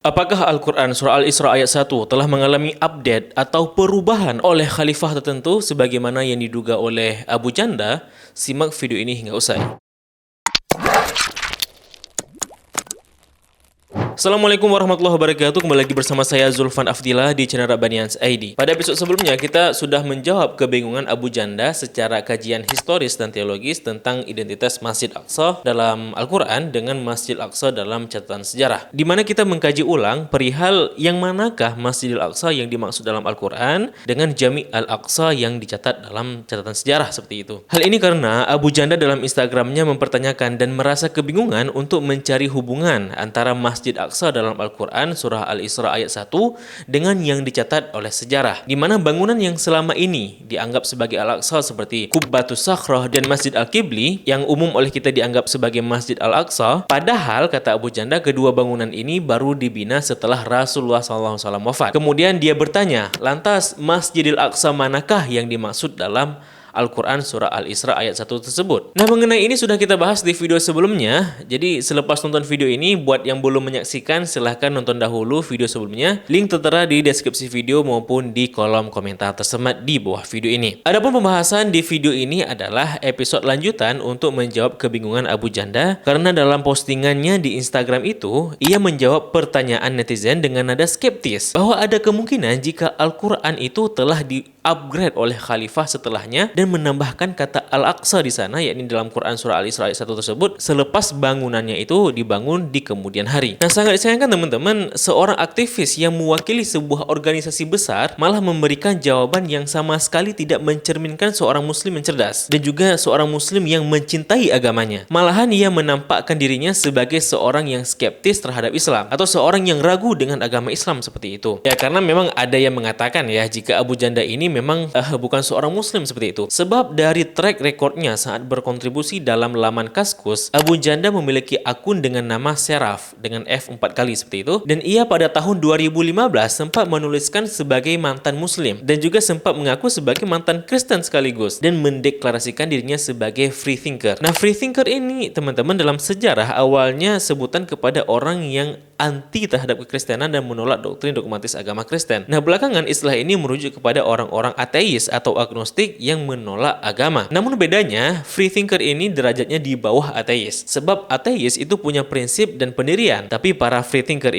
Apakah Al-Quran Surah Al-Isra ayat 1 telah mengalami update atau perubahan oleh khalifah tertentu sebagaimana yang diduga oleh Abu Janda? Simak video ini hingga usai. Assalamualaikum warahmatullahi wabarakatuh. Kembali lagi bersama saya Zulfan Afdillah di channel Rabbanians ID. Pada episode sebelumnya kita sudah menjawab kebingungan Abu Janda secara kajian historis dan teologis tentang identitas Masjid Aqsa dalam Al-Quran dengan Masjid Aqsa dalam catatan sejarah. Di mana kita mengkaji ulang perihal yang manakah Masjidil Aqsa yang dimaksud dalam Al-Quran dengan Jami' Al-Aqsa yang dicatat dalam catatan sejarah seperti itu. Hal ini karena Abu Janda dalam Instagramnya mempertanyakan dan merasa kebingungan untuk mencari hubungan antara Masjid Aqsa dalam Al-Quran Surah Al-Isra ayat 1 dengan yang dicatat oleh sejarah, di mana bangunan yang selama ini dianggap sebagai Al-Aqsa seperti Qubbatus Sakhrah dan Masjid Al-Qibli yang umum oleh kita dianggap sebagai Masjid Al-Aqsa, padahal kata Abu Janda kedua bangunan ini baru dibina setelah Rasulullah SAW wafat. Kemudian dia bertanya, lantas Masjidil Aqsa manakah yang dimaksud dalam Al-Quran Surah Al-Isra ayat 1 tersebut. Nah, mengenai ini sudah kita bahas di video sebelumnya. Jadi selepas nonton video ini, buat yang belum menyaksikan silahkan nonton dahulu video sebelumnya. Link tertera di deskripsi video maupun di kolom komentar tersemat di bawah video ini. Adapun pembahasan di video ini adalah episode lanjutan untuk menjawab kebingungan Abu Janda, karena dalam postingannya di Instagram itu ia menjawab pertanyaan netizen dengan nada skeptis bahwa ada kemungkinan jika Al-Quran itu telah di-upgrade oleh khalifah setelahnya dan menambahkan kata Al-Aqsa di sana, yakni dalam Quran Surah Al-Isra ayat 1 tersebut, selepas bangunannya itu dibangun di kemudian hari. Nah, sangat disayangkan teman-teman, seorang aktivis yang mewakili sebuah organisasi besar malah memberikan jawaban yang sama sekali tidak mencerminkan seorang muslim yang cerdas dan juga seorang muslim yang mencintai agamanya. Malahan ia menampakkan dirinya sebagai seorang yang skeptis terhadap Islam atau seorang yang ragu dengan agama Islam seperti itu. Ya, karena memang ada yang mengatakan ya, jika Abu Janda ini memang bukan seorang muslim seperti itu. Sebab dari track recordnya saat berkontribusi dalam laman Kaskus, Abu Janda memiliki akun dengan nama Seraf dengan F 4 kali seperti itu, dan ia pada tahun 2015 sempat menuliskan sebagai mantan muslim dan juga sempat mengaku sebagai mantan Kristen sekaligus dan mendeklarasikan dirinya sebagai free thinker. Nah, free thinker ini teman-teman dalam sejarah awalnya sebutan kepada orang yang anti terhadap kekristenan dan menolak doktrin dogmatis agama Kristen. Nah, belakangan istilah ini merujuk kepada orang-orang ateis atau agnostik yang menolak agama. Namun bedanya, free thinker ini derajatnya di bawah ateis. Sebab ateis itu punya prinsip dan pendirian. Tapi para free thinker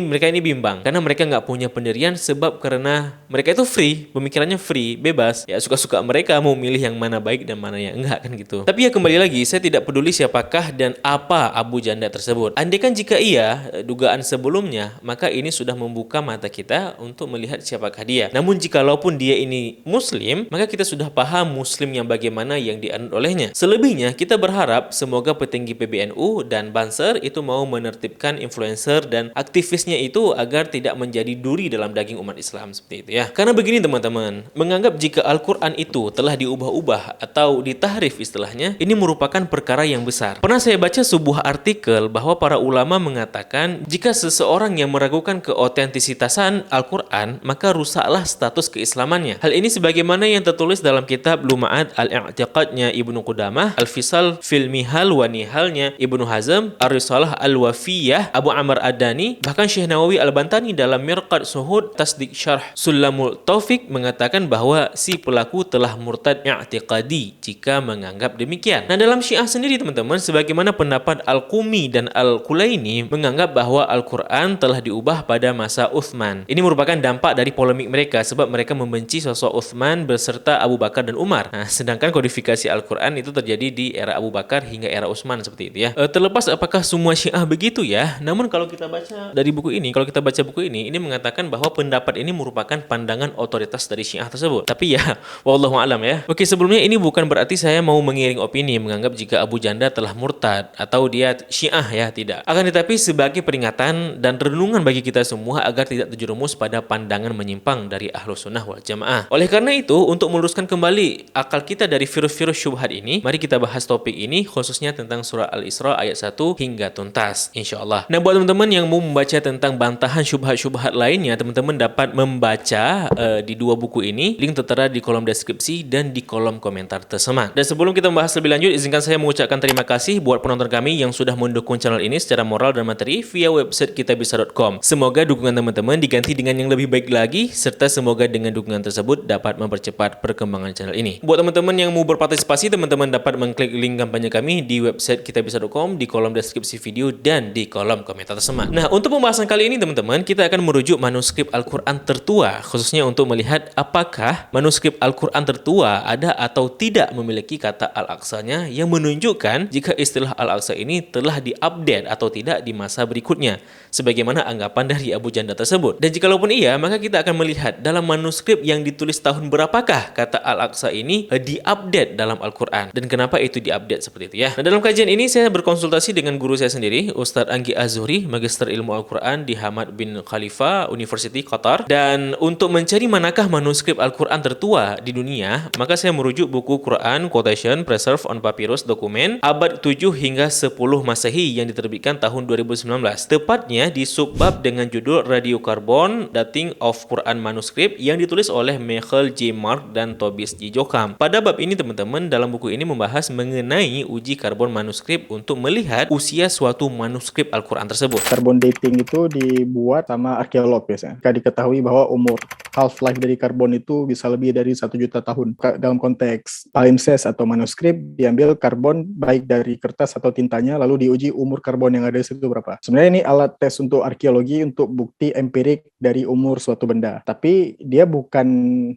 mereka ini bimbang. Karena mereka nggak punya pendirian sebab karena mereka itu free, pemikirannya free, bebas. Ya, suka-suka mereka mau milih yang mana baik dan mana yang enggak kan gitu. Tapi ya kembali lagi, saya tidak peduli siapakah dan apa Abu Janda tersebut. Andaikan jika ia dugaan sebelumnya, maka ini sudah membuka mata kita untuk melihat siapakah dia. Namun jikalaupun dia ini muslim, maka kita sudah paham muslim yang bagaimana yang dianut olehnya. Selebihnya kita berharap semoga petinggi PBNU dan Banser itu mau menertibkan influencer dan aktivisnya itu agar tidak menjadi duri dalam daging umat Islam seperti itu ya. Karena begini teman-teman, menganggap jika Al-Quran itu telah diubah-ubah atau ditahrif istilahnya, ini merupakan perkara yang besar. Pernah saya baca sebuah artikel bahwa para ulama mengatakan jika seseorang yang meragukan keotentisitasan Al-Quran, maka rusaklah status keislamannya. Hal ini sebagaimana yang tertulis dalam kitab Luma'at Al-I'tiqadnya Ibnu Qudamah, Al-Fisal fil Mihal wa Nihalnya Ibnu Hazm, Ar-Risalah Al-Wafiyah Abu Amr Ad-Dani, bahkan Syekh Nawawi Al-Bantani dalam Mirqad Suhud Tasdik Syarh Sulamul Taufik mengatakan bahwa si pelaku telah murtad i'tiqadi jika menganggap demikian. Nah, dalam Syiah sendiri teman-teman, sebagaimana pendapat Al-Qumi dan Al-Kulaini menganggap bahwa Al-Quran telah diubah pada masa Uthman. Ini merupakan dampak dari polemik mereka sebab mereka membenci sosok Uthman beserta Abu Bakar dan Umar. Nah, sedangkan kodifikasi Al-Quran itu terjadi di era Abu Bakar hingga era Utsman seperti itu ya. Terlepas apakah semua Syiah begitu ya, namun kalau kita baca dari buku ini, ini mengatakan bahwa pendapat ini merupakan pandangan otoritas dari Syiah tersebut. Tapi ya, wallahu alam ya. Oke, sebelumnya ini bukan berarti saya mau mengiring opini menganggap jika Abu Janda telah murtad atau dia Syiah ya, tidak. Akan tetapi sebagai peringatan dan renungan bagi kita semua agar tidak terjerumus pada pandangan menyimpang dari Ahlus Sunnah wal Jamaah. Oleh karena itu, untuk meluruskan kembali kembali akal kita dari virus-virus syubhat ini, mari kita bahas topik ini khususnya tentang surah Al-Isra ayat 1 hingga tuntas, insyaAllah. Nah, buat teman-teman yang mau membaca tentang bantahan syubhat-syubhat lainnya, teman-teman dapat membaca di dua buku ini. Link tertera di kolom deskripsi dan di kolom komentar tersemat. Dan sebelum kita membahas lebih lanjut, izinkan saya mengucapkan terima kasih buat penonton kami yang sudah mendukung channel ini secara moral dan materi via website kitabisa.com. Semoga dukungan teman-teman diganti dengan yang lebih baik lagi, serta semoga dengan dukungan tersebut dapat mempercepat perkembangan channel ini. Buat teman-teman yang mau berpartisipasi, teman-teman dapat mengklik link kampanye kami di website kitabisa.com, di kolom deskripsi video dan di kolom komentar tersemat. Nah, untuk pembahasan kali ini teman-teman, kita akan merujuk manuskrip Al-Quran tertua, khususnya untuk melihat apakah manuskrip Al-Quran tertua ada atau tidak memiliki kata Al-Aqsanya yang menunjukkan jika istilah Al-Aqsa ini telah diupdate atau tidak di masa berikutnya, sebagaimana anggapan dari Abu Janda tersebut. Dan jikalaupun iya, maka kita akan melihat dalam manuskrip yang ditulis tahun berapakah kata Al-Aqsa ini diupdate dalam Al-Quran, dan kenapa itu diupdate seperti itu ya. Nah, dalam kajian ini saya berkonsultasi dengan guru saya sendiri, Ustadz Anggi Az-Zuhri, Magister Ilmu Al-Quran di Hamad bin Khalifa University, Qatar. Dan untuk mencari manakah manuskrip Al-Quran tertua di dunia, maka saya merujuk buku Quran Quotation Preserved on Papyrus dokumen abad 7 hingga 10 Masehi yang diterbitkan tahun 2019. Tepatnya di subbab dengan judul Radiocarbon Dating of Quran Manuscript yang ditulis oleh Michael J. Mark dan Tobias J. Jocham. Pada bab ini teman-teman, dalam buku ini membahas mengenai uji karbon manuskrip untuk melihat usia suatu manuskrip Al-Quran tersebut. Karbon dating itu dibuat sama arkeolog biasanya. Jika diketahui bahwa umur half-life dari karbon itu bisa lebih dari 1 juta tahun. Dalam konteks palimpsest atau manuskrip, diambil karbon baik dari kertas atau tintanya, lalu diuji umur karbon yang ada di situ berapa. Sebenarnya ini alat tes untuk arkeologi untuk bukti empirik dari umur suatu benda. Tapi dia bukan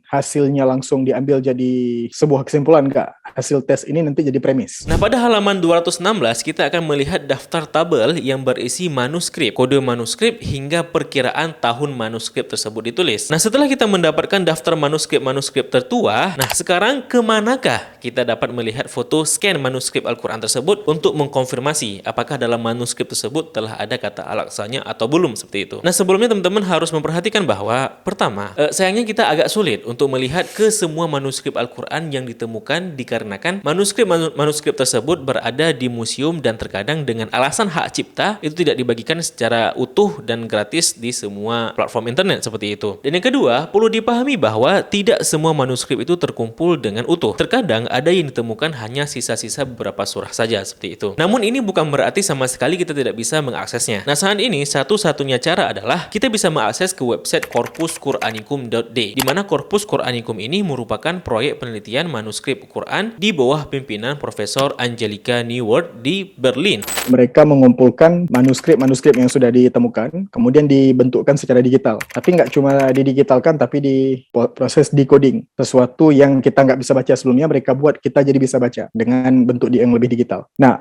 hasilnya langsung diambil jadi sebuah kesimpulan, enggak. Hasil tes ini nanti jadi premis. Nah, pada halaman 216 kita akan melihat daftar tabel yang berisi manuskrip, kode manuskrip hingga perkiraan tahun manuskrip tersebut ditulis. Nah, setelah kita mendapatkan daftar manuskrip-manuskrip tertua, nah sekarang kemanakah kita dapat melihat foto scan manuskrip Al-Quran tersebut untuk mengkonfirmasi apakah dalam manuskrip tersebut telah ada kata Al-Aqsanya atau belum, seperti itu. Nah, sebelumnya teman-teman harus memperhatikan bahwa pertama, sayangnya kita agak sulit untuk melihat ke semua manuskrip Al-Quran yang ditemukan dikarenakan manuskrip tersebut berada di museum dan terkadang dengan alasan hak cipta itu tidak dibagikan secara utuh dan gratis di semua platform internet seperti itu. Dan yang kedua, perlu dipahami bahwa tidak semua manuskrip itu terkumpul dengan utuh. Terkadang ada yang ditemukan hanya sisa-sisa beberapa surah saja seperti itu. Namun ini bukan berarti sama sekali kita tidak bisa mengaksesnya. Nah, saat ini satu-satunya cara adalah kita bisa mengakses ke website corpusquranikum.d, di mana Corpus Quranikum ini merupakan proyek penelitian manuskrip Quran di bawah pimpinan Profesor Angelica Neuwirth di Berlin. Mereka mengumpulkan manuskrip-manuskrip yang sudah ditemukan, kemudian dibentukkan secara digital. Tapi nggak cuma didigitalkan, tapi di proses decoding. Sesuatu yang kita nggak bisa baca sebelumnya, mereka buat kita jadi bisa baca dengan bentuk yang lebih digital. Nah,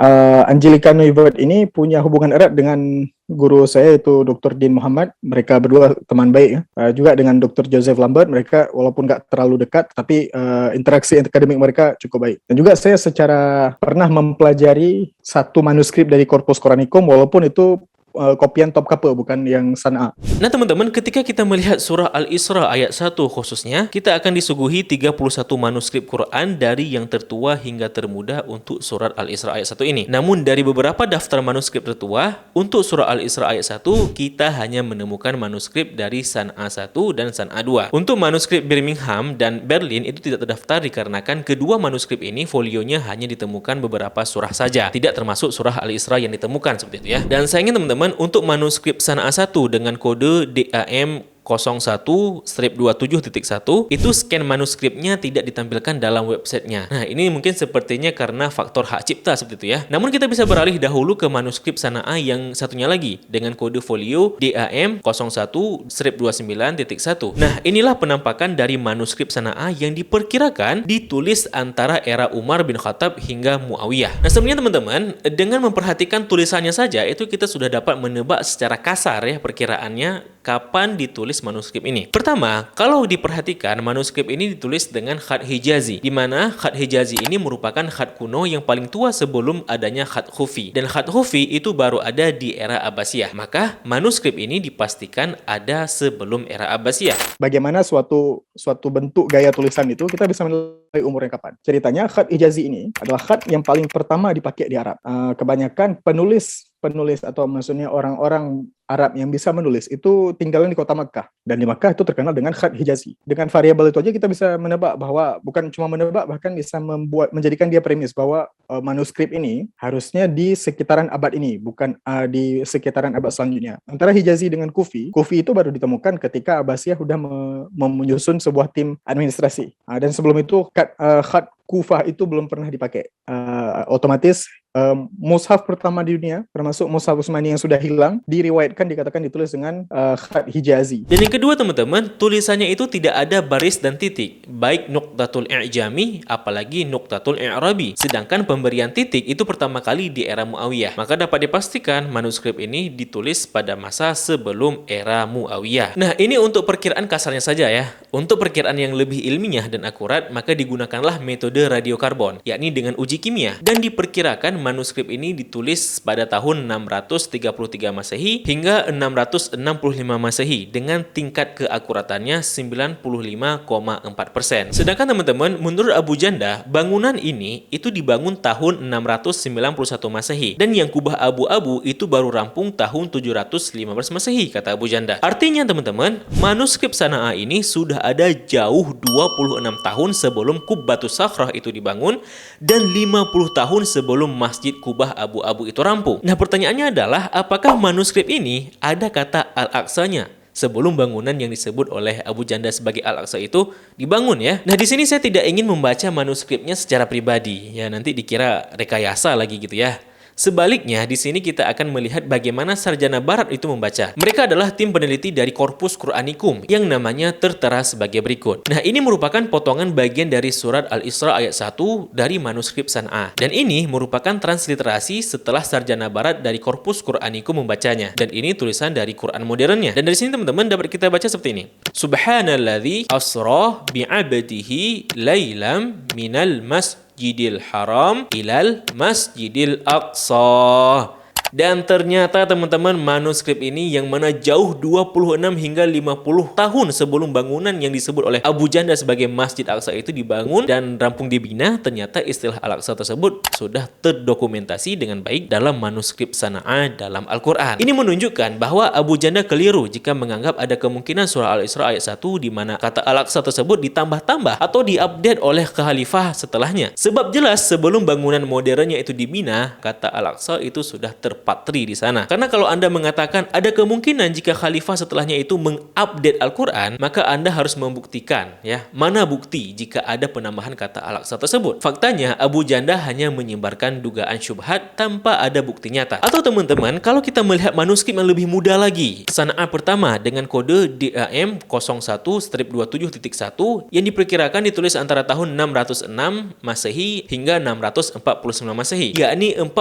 Angelica Neuwirth ini punya hubungan erat dengan guru saya, yaitu Dr. Din Muhammad. Mereka berdua teman baik ya. Juga dengan Dr. Joseph Lambert, mereka walaupun nggak terlalu dekat, tapi interaksi akademik mereka cukup baik. Dan juga saya secara pernah mempelajari satu manuskrip dari Corpus Quranikum, walaupun itu kopian top cover, bukan yang San'a. Nah teman-teman, ketika kita melihat surah Al-Isra ayat 1 khususnya, kita akan disuguhi 31 manuskrip Quran dari yang tertua hingga termuda untuk surat Al-Isra ayat 1 ini. Namun dari beberapa daftar manuskrip tertua, untuk surah Al-Isra ayat 1, kita hanya menemukan manuskrip dari San'a 1 dan San'a 2. Untuk manuskrip Birmingham dan Berlin itu tidak terdaftar dikarenakan kedua manuskrip ini folionya hanya ditemukan beberapa surah saja, tidak termasuk surah Al-Isra yang ditemukan seperti itu ya. Dan sayangnya teman-teman, untuk manuskrip San'a 1 dengan kode DAM 01-27.1 itu scan manuskripnya tidak ditampilkan dalam websitenya. Nah, ini mungkin sepertinya karena faktor hak cipta seperti itu ya. Namun kita bisa beralih dahulu ke manuskrip San'a yang satunya lagi dengan kode folio DAM 01-29.1. Nah, inilah penampakan dari manuskrip San'a yang diperkirakan ditulis antara era Umar bin Khattab hingga Muawiyah. Nah, sebenarnya teman-teman, dengan memperhatikan tulisannya saja itu kita sudah dapat menebak secara kasar ya perkiraannya kapan ditulis menulis manuskrip ini? Pertama, kalau diperhatikan manuskrip ini ditulis dengan khat Hijazi, di mana khat Hijazi ini merupakan khat kuno yang paling tua sebelum adanya khat Khufi. Dan khat Khufi itu baru ada di era Abbasiyah. Maka manuskrip ini dipastikan ada sebelum era Abbasiyah. Bagaimana suatu bentuk gaya tulisan itu kita bisa menilai umurnya kapan. Ceritanya khat Hijazi ini adalah khat yang paling pertama dipakai di Arab. Kebanyakan penulis atau maksudnya orang-orang Arab yang bisa menulis itu tinggalnya di kota Makkah, dan di Makkah itu terkenal dengan khat Hijazi. Dengan variabel itu aja kita bisa menebak bahwa, bukan cuma menebak, bahkan bisa menjadikan dia premis bahwa manuskrip ini harusnya di sekitaran abad ini, bukan di sekitaran abad selanjutnya. Antara Hijazi dengan Kufi itu baru ditemukan ketika Abbasiyah sudah menyusun sebuah tim administrasi. Dan sebelum itu khat Kufah itu belum pernah dipakai. Otomatis mushaf pertama di dunia, termasuk mushaf Utsmani yang sudah hilang, dikatakan ditulis dengan khat Hijazi. Dan yang kedua teman-teman, tulisannya itu tidak ada baris dan titik, baik nuqtatul i'jami apalagi nuqtatul i'rabi. Sedangkan pemberian titik itu pertama kali di era Muawiyah. Maka dapat dipastikan manuskrip ini ditulis pada masa sebelum era Muawiyah. Nah, ini untuk perkiraan kasarnya saja ya. Untuk perkiraan yang lebih ilmiah dan akurat, maka digunakanlah metode radiokarbon, yakni dengan uji kimia, dan diperkirakan manuskrip ini ditulis pada tahun 633 Masehi hingga 665 Masehi dengan tingkat keakuratannya 95,4%. Sedangkan teman-teman, menurut Abu Janda, bangunan ini itu dibangun tahun 691 Masehi, dan yang kubah abu-abu itu baru rampung tahun 715 Masehi, kata Abu Janda. Artinya teman-teman, manuskrip Sana'a ini sudah ada jauh 26 tahun sebelum Qubbatus Sakhrah itu dibangun dan 50 tahun sebelum Masjid Kubah abu-abu itu rampung. Nah, pertanyaannya adalah apakah manuskrip ini ada kata Al-Aqsanya sebelum bangunan yang disebut oleh Abu Janda sebagai Al-Aqsa itu dibangun ya? Nah, di sini saya tidak ingin membaca manuskripnya secara pribadi ya, nanti dikira rekayasa lagi gitu ya. Sebaliknya, di sini kita akan melihat bagaimana sarjana barat itu membaca. Mereka adalah tim peneliti dari Corpus Qur'anicum yang namanya tertera sebagai berikut. Nah, ini merupakan potongan bagian dari surat Al-Isra ayat 1 dari manuskrip Sana'a. Dan ini merupakan transliterasi setelah sarjana barat dari Corpus Qur'anicum membacanya. Dan ini tulisan dari Quran modernnya. Dan dari sini teman-teman dapat kita baca seperti ini. Subhanalladzi asra bi'abdihi lailam minal Masjidil Haram ilal Masjidil Aqsa. Dan ternyata teman-teman, manuskrip ini yang mana jauh 26 hingga 50 tahun sebelum bangunan yang disebut oleh Abu Janda sebagai Masjid Aqsa itu dibangun dan rampung dibina, ternyata istilah Al-Aqsa tersebut sudah terdokumentasi dengan baik dalam manuskrip Sana'a dalam Al-Quran. Ini menunjukkan bahwa Abu Janda keliru jika menganggap ada kemungkinan surah Al-Isra ayat 1 di mana kata Al-Aqsa tersebut ditambah-tambah atau diupdate oleh khalifah setelahnya. Sebab jelas sebelum bangunan modernnya itu dibina, kata Al-Aqsa itu sudah terpatri di sana. Karena kalau Anda mengatakan ada kemungkinan jika khalifah setelahnya itu mengupdate Al-Quran, maka Anda harus membuktikan ya, mana bukti jika ada penambahan kata Al-Aqsa tersebut. Faktanya Abu Janda hanya menyebarkan dugaan syubhat tanpa ada bukti nyata. Atau teman-teman, kalau kita melihat manuskrip yang lebih muda lagi, Sana'a pertama dengan kode DAM 01-27.1 yang diperkirakan ditulis antara tahun 606 Masehi hingga 649 Masehi, yakni 42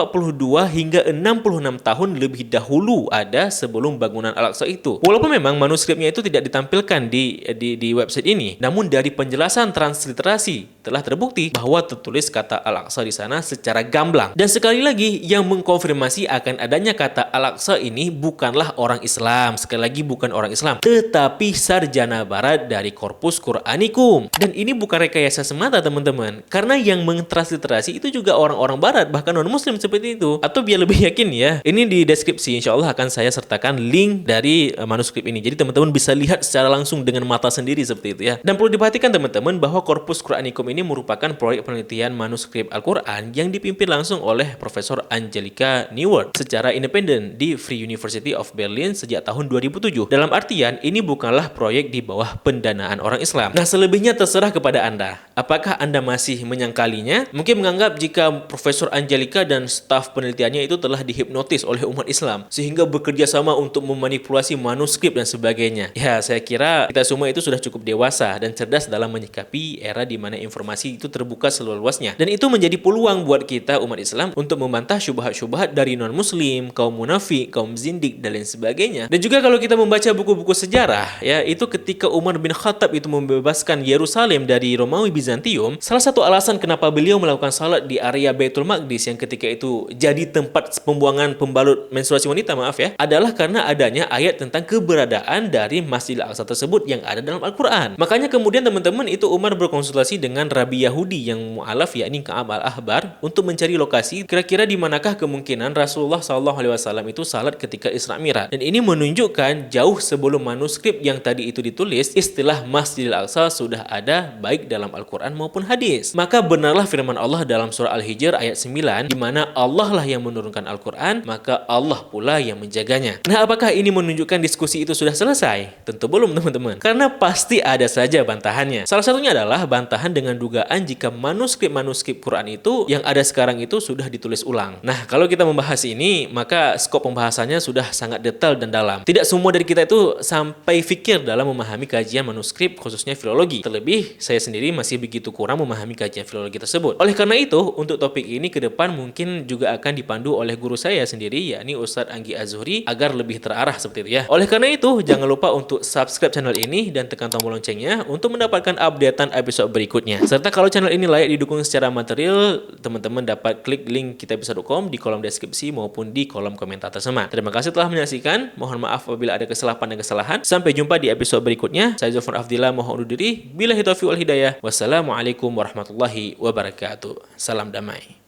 hingga 66 tahun lebih dahulu ada sebelum bangunan Al-Aqsa itu. Walaupun memang manuskripnya itu tidak ditampilkan di website ini, namun dari penjelasan transliterasi telah terbukti bahwa tertulis kata Al-Aqsa di sana secara gamblang. Dan sekali lagi yang mengkonfirmasi akan adanya kata Al-Aqsa ini bukanlah orang Islam, sekali lagi bukan orang Islam, tetapi sarjana barat dari Corpus Qur'anicum. Dan ini bukan rekayasa semata teman-teman, karena yang mentransliterasi itu juga orang-orang barat, bahkan non-muslim seperti itu. Atau biar lebih yakin ya, ini di deskripsi insya Allah akan saya sertakan link dari manuskrip ini, jadi teman-teman bisa lihat secara langsung dengan mata sendiri seperti itu ya. Dan perlu diperhatikan teman-teman bahwa Corpus Qur'anicum ini merupakan proyek penelitian manuskrip Al-Quran yang dipimpin langsung oleh Profesor Angelica Neuwirth secara independen di Free University of Berlin sejak tahun 2007. Dalam artian ini bukanlah proyek di bawah pendanaan orang Islam. Nah, selebihnya terserah kepada Anda. Apakah Anda masih menyangkalinya? Mungkin menganggap jika Profesor Angelika dan staf penelitiannya itu telah dihipnotis oleh umat Islam sehingga bekerja sama untuk memanipulasi manuskrip dan sebagainya. Ya, saya kira kita semua itu sudah cukup dewasa dan cerdas dalam menyikapi era di mana informasi itu terbuka seluas-luasnya. Dan itu menjadi peluang buat kita umat Islam untuk membantah syubhat-syubhat dari non-muslim, kaum munafik, kaum zindik dan lain sebagainya. Dan juga kalau kita membaca buku-buku sejarah, ya, itu ketika Umar bin Khattab itu membebaskan Yerusalem dari Romawi Bizantium, salah satu alasan kenapa beliau melakukan salat di area Baitul Maqdis yang ketika itu jadi tempat pembuangan pembalut menstruasi wanita, maaf ya, adalah karena adanya ayat tentang keberadaan dari Masjidil Aqsa tersebut yang ada dalam Al-Quran. Makanya kemudian teman-teman itu Umar berkonsultasi dengan Rabi Yahudi yang mu'alaf, yakni Ka'ab al-Ahbar, untuk mencari lokasi kira-kira di manakah kemungkinan Rasulullah SAW itu salat ketika Isra Mi'raj. Dan ini menunjukkan jauh sebelum manuskrip yang tadi itu ditulis, istilah Masjidil Aqsa sudah ada baik dalam Al-Quran maupun hadis. Maka benarlah firman Allah dalam surah Al-Hijr ayat 9, di mana Allah lah yang menurunkan Al-Quran, maka Allah pula yang menjaganya. Nah, apakah ini menunjukkan diskusi itu sudah selesai? Tentu belum, teman-teman. Karena pasti ada saja bantahannya. Salah satunya adalah bantahan dengan dugaan jika manuskrip Quran itu yang ada sekarang itu sudah ditulis ulang. Nah, kalau kita membahas ini, maka skop pembahasannya sudah sangat detail dan dalam. Tidak semua dari kita itu sampai fikir dalam memahami kajian manuskrip, khususnya filologi. Terlebih, saya sendiri masih begitu kurang memahami kajian filologi tersebut. Oleh karena itu, untuk topik ini ke depan mungkin juga akan dipandu oleh guru saya sendiri, yakni Ustadz Anggi Az-Zuhri, agar lebih terarah seperti itu ya. Oleh karena itu, jangan lupa untuk subscribe channel ini dan tekan tombol loncengnya untuk mendapatkan updatean episode berikutnya. Serta kalau channel ini layak didukung secara material, teman-teman dapat klik link kitabisa.com di kolom deskripsi maupun di kolom komentar tersebut. Terima kasih telah menyaksikan. Mohon maaf apabila ada kesalahan dan kesalahan. Sampai jumpa di episode berikutnya. Saya Zulfan Afdillah, mohon undur diri. Billahi taufiq wal hidayah. Wassalamualaikum warahmatullahi wabarakatuh. Salam damai.